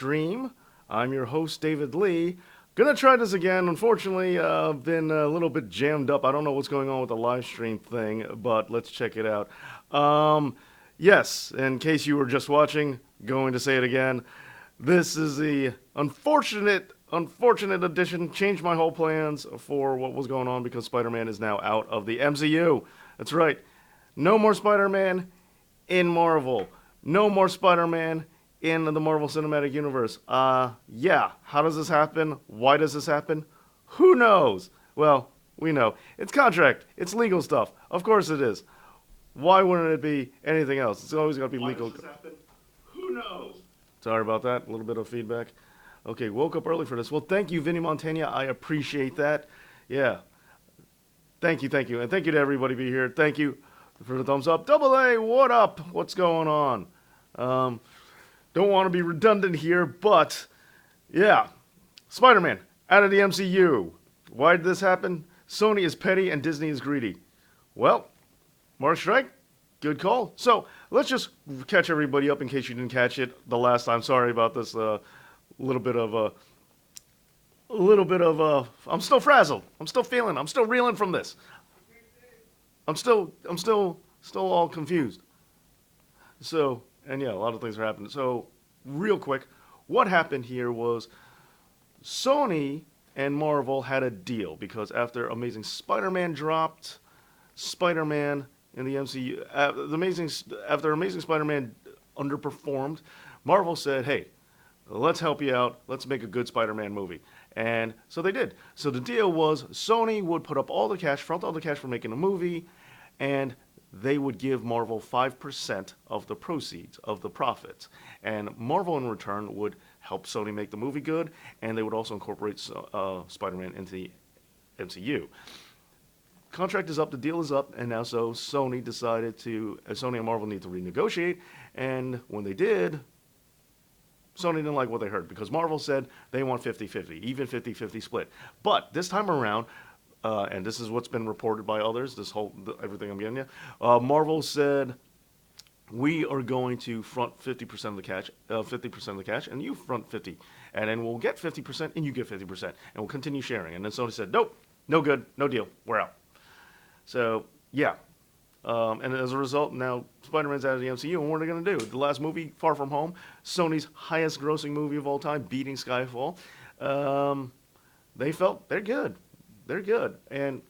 Dream. I'm your host, David Lee. Gonna try this again. Unfortunately, I've been a little bit jammed up. I don't know what's going on with the live stream thing, but let's check it out. Yes, in case you were just watching, going to say it again. This is the unfortunate addition. Changed my whole plans for what was going on because Spider-Man is now out of the MCU. That's right. No more Spider-Man in Marvel. No more Spider-Man in the Marvel Cinematic Universe. Yeah. How does this happen? Why does this happen? Who knows? Well, we know. It's contract. It's legal stuff. Of course it is. Why wouldn't it be anything else? It's always got to be legal. Why does this happen? Who knows? Sorry about that. A little bit of feedback. Okay, woke up early for this. Well, thank you, Vinny Montana. I appreciate that. Yeah. Thank you. And thank you to everybody be here. Thank you for the thumbs up. Double A, what up? What's going on? Don't want to be redundant here, but yeah. Spider-Man out of the MCU. Why did this happen? Sony is petty and Disney is greedy. Well, Mark Strike, good call. So let's just catch everybody up in case you didn't catch it the last time. Sorry about this. I'm still frazzled. I'm still reeling from this. I'm still all confused. So, and yeah, a lot of things are happening. So, real quick, what happened here was Sony and Marvel had a deal because after Amazing Spider-Man dropped, Spider-Man in the MCU, after Amazing Spider-Man underperformed, Marvel said, "Hey, let's help you out. Let's make a good Spider-Man movie." And so they did. So the deal was Sony would put up all the cash, front all the cash for making a movie, and they would give Marvel 5% of the proceeds, of the profits. And Marvel, in return, would help Sony make the movie good, and they would also incorporate Spider-Man into the MCU. Contract is up, the deal is up, and now so Sony and Marvel need to renegotiate, and when they did, Sony didn't like what they heard because Marvel said they want 50-50, even 50-50 split. But this time around, and this is what's been reported by others, everything I'm getting you, Marvel said, we are going to front 50% of the cash, and you front 50, and then we'll get 50%, and you get 50%, and we'll continue sharing. And then Sony said, nope, no good, no deal, we're out. So, yeah. And as a result, now Spider-Man's out of the MCU, and what are they going to do? The last movie, Far From Home, Sony's highest-grossing movie of all time, beating Skyfall. They felt they're good. They're good, and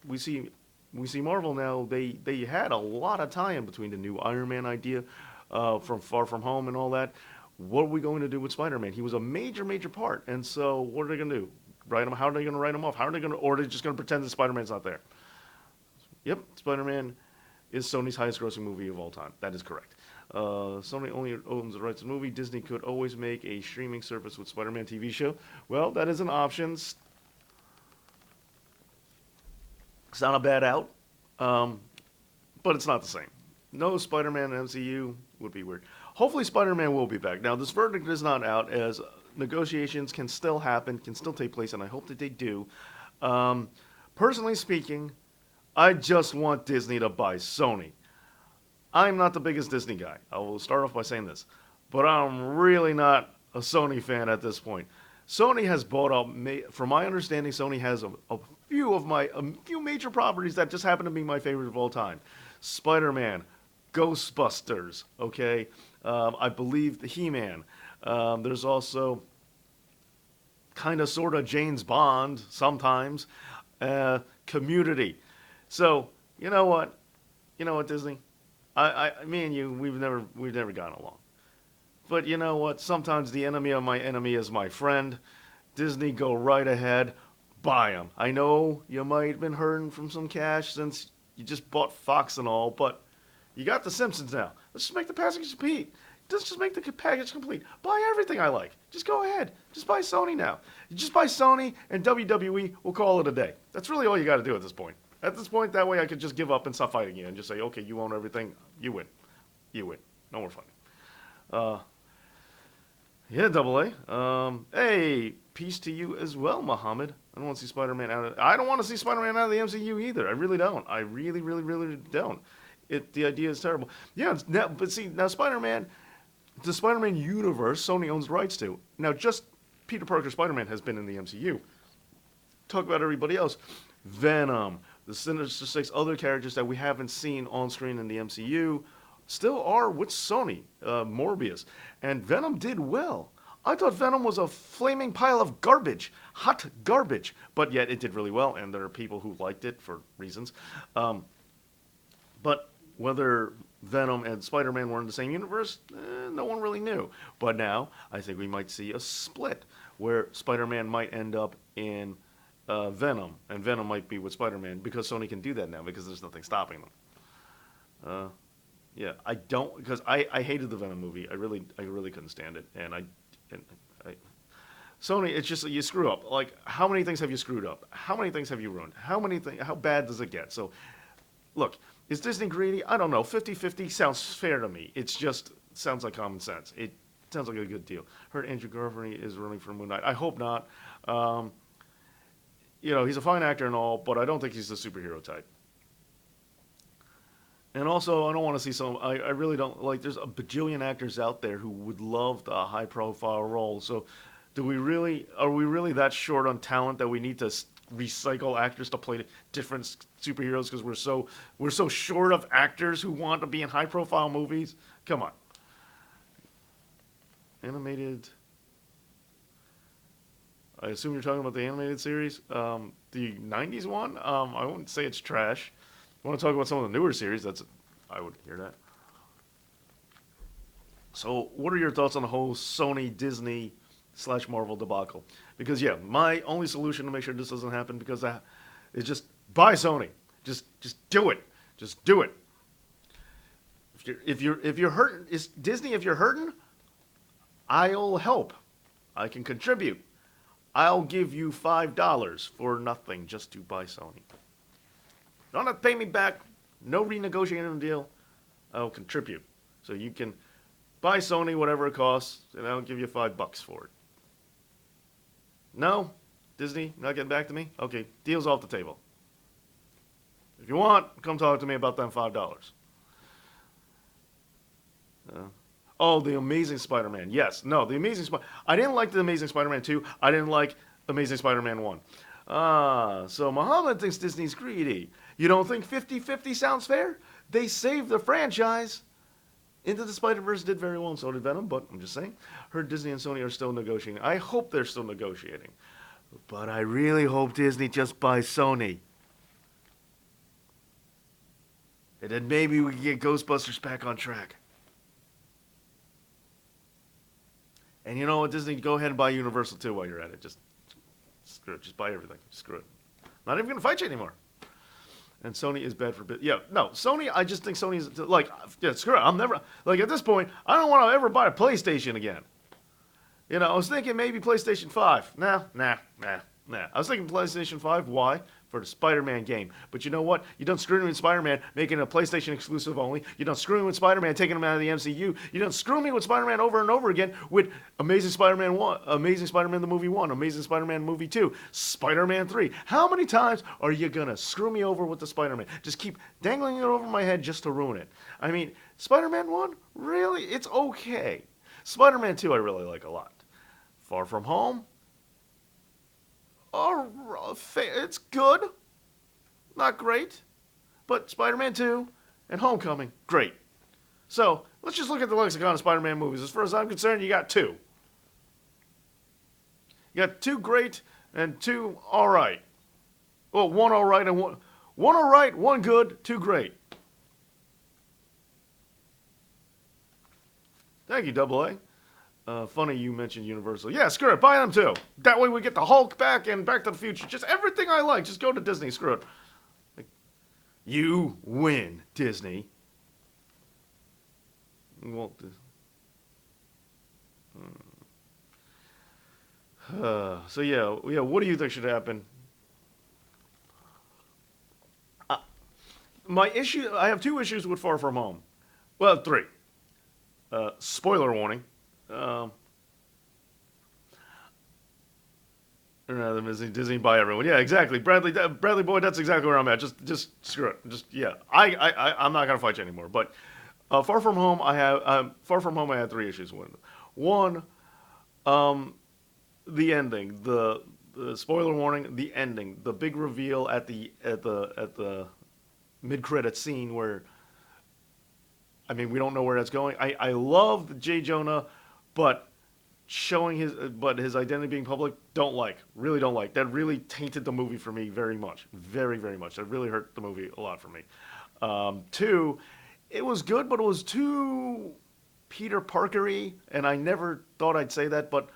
we see Marvel now. They had a lot of tie-in between the new Iron Man idea from Far From Home and all that. What are we going to do with Spider-Man? He was a major part, and so what are they going to do? Write him? How are they going to write him off? Or are they just going to pretend that Spider-Man's not there? Yep, Spider-Man is Sony's highest-grossing movie of all time. That is correct. Sony only owns the rights to the movie. Disney could always make a streaming service with Spider-Man TV show. Well, that is an option. It's not a bad out, but it's not the same. No Spider-Man in MCU would be weird. Hopefully Spider-Man will be back. Now, this verdict is not out, as negotiations can still happen, can still take place, and I hope that they do. Personally speaking, I just want Disney to buy Sony. I'm not the biggest Disney guy. I will start off by saying this. But I'm really not a Sony fan at this point. Sony has bought up, from my understanding, Sony has a few major properties that just happen to be my favorite of all time. Spider-Man, Ghostbusters, okay? I believe the He-Man. There's also kind of sort of James Bond sometimes. Community. So, you know what, Disney? Me and you, we've never gotten along. But you know what? Sometimes the enemy of my enemy is my friend. Disney, go right ahead, buy them. I know you might have been hurting from some cash since you just bought Fox and all, but you got The Simpsons now. Let's just make the package complete. Let's just make the package complete. Buy everything I like. Just go ahead. Just buy Sony now. Just buy Sony and WWE. We'll call it a day. That's really all you got to do at this point. At this point, that way I could just give up and stop fighting you and just say, okay, you own everything. You win. No more fighting. Yeah, Double A. Hey, peace to you as well, Muhammad. I don't want to see Spider-Man I don't want to see Spider-Man out of the MCU either. I really don't. I really don't. The idea is terrible. Yeah, but see, now Spider-Man, The Spider-Man universe, Sony owns the rights to. Now, just Peter Parker Spider-Man has been in the MCU. Talk about everybody else. Venom, the Sinister Six, other characters that we haven't seen on screen in the MCU still are with Sony. Morbius. And Venom did well. I thought Venom was a flaming pile of garbage, hot garbage, but yet it did really well, and there are people who liked it for reasons. But whether Venom and Spider-Man were in the same universe, no one really knew. But now, I think we might see a split, where Spider-Man might end up in Venom, and Venom might be with Spider-Man, because Sony can do that now, because there's nothing stopping them. Yeah, I don't, because I hated the Venom movie. I really couldn't stand it, and I Sony, it's just you screw up. Like, how many things have you screwed up? How many things have you ruined? How bad does it get? So, look, is Disney greedy? I don't know. 50-50 sounds fair to me. It's just sounds like common sense. It sounds like a good deal. Heard Andrew Garfield is running for Moon Knight. I hope not. He's a fine actor and all, but I don't think he's the superhero type. And also, I don't want to see I really don't, like, there's a bajillion actors out there who would love the high-profile role. So, are we really that short on talent that we need to recycle actors to play different superheroes because we're so short of actors who want to be in high-profile movies? Come on. Animated. I assume you're talking about the animated series, the '90s one. I wouldn't say it's trash. I want to talk about some of the newer series. I would hear that. So, what are your thoughts on the whole Sony Disney / Marvel debacle? Because my only solution to make sure this doesn't happen is just buy Sony. Just do it. Just do it. If you're hurting, is Disney? If you're hurting, I'll help. I can contribute. I'll give you $5 for nothing just to buy Sony. Don't have to pay me back. No renegotiating deal. I'll contribute. So you can buy Sony whatever it costs, and I'll give you $5 for it. No? Disney, not getting back to me? Okay, deal's off the table. If you want, come talk to me about them $5. The Amazing Spider-Man. Yes. No, the Amazing Spider-Man. I didn't like the Amazing Spider-Man 2. I didn't like Amazing Spider-Man 1. So Muhammad thinks Disney's greedy. You don't think 50-50 sounds fair? They saved the franchise. Into the Spider-Verse did very well, and so did Venom, but I'm just saying. Heard Disney and Sony are still negotiating. I hope they're still negotiating. But I really hope Disney just buys Sony. And then maybe we can get Ghostbusters back on track. And you know what, Disney, go ahead and buy Universal too while you're at it. Just screw it. Just buy everything. Screw it. Not even going to fight you anymore. And Sony is bad for business. Yeah, no, Sony, I just think Sony's, screw it. I'm never, at this point, I don't want to ever buy a PlayStation again. I was thinking maybe PlayStation 5. Nah. I was thinking PlayStation 5. Why? For the Spider-Man game. But you know what? You done screwing with Spider-Man, making it a PlayStation exclusive only. You done screwing with Spider-Man, taking him out of the MCU. You done screwing me with Spider-Man over and over again with Amazing Spider-Man 1, Amazing Spider-Man the movie 1, Amazing Spider-Man movie 2, Spider-Man 3. How many times are you gonna screw me over with the Spider-Man? Just keep dangling it over my head just to ruin it. I mean, Spider-Man 1? Really? It's okay. Spider-Man 2 I really like a lot. Far From Home? It's good. Not great. But Spider-Man 2 and Homecoming, great. So, let's just look at the lexicon of Spider-Man movies. As far as I'm concerned, you got 2. You got 2 great and 2 all right. Well, 1 all right and 1 all right, 1 good, 2 great. Thank you, Double A. Funny you mentioned Universal. Yeah, screw it. Buy them too. That way we get the Hulk back and Back to the Future. Just everything I like. Just go to Disney. Screw it. You win, Disney. Walt Disney. So yeah. What do you think should happen? I have 2 issues with Far From Home. Well, 3. Spoiler warning. Disney buy everyone. Yeah, exactly. Bradley Boyd, that's exactly where I'm at. Just screw it. I'm not gonna fight you anymore. But Far From Home, I have Far From Home. I had three issues with. One, um, the ending, the spoiler warning, the ending, the big reveal at the mid credit scene where I mean we don't know where that's going. I love Jay Jonah, but showing his identity being public, don't like, really don't like. That really tainted the movie for me very much, very much. That really hurt the movie a lot for me. Two, it was good, but it was too Peter Parkery, and I never thought I'd say that, but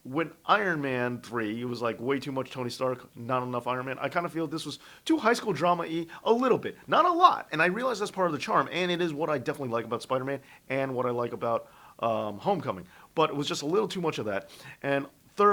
when Iron Man 3, it was like way too much Tony Stark, not enough Iron Man. I kind of feel this was too high school drama y, a little bit, not a lot. And I realize that's part of the charm, and it is what I definitely like about Spider Man and what I like about Homecoming. But it was just a little too much of that. And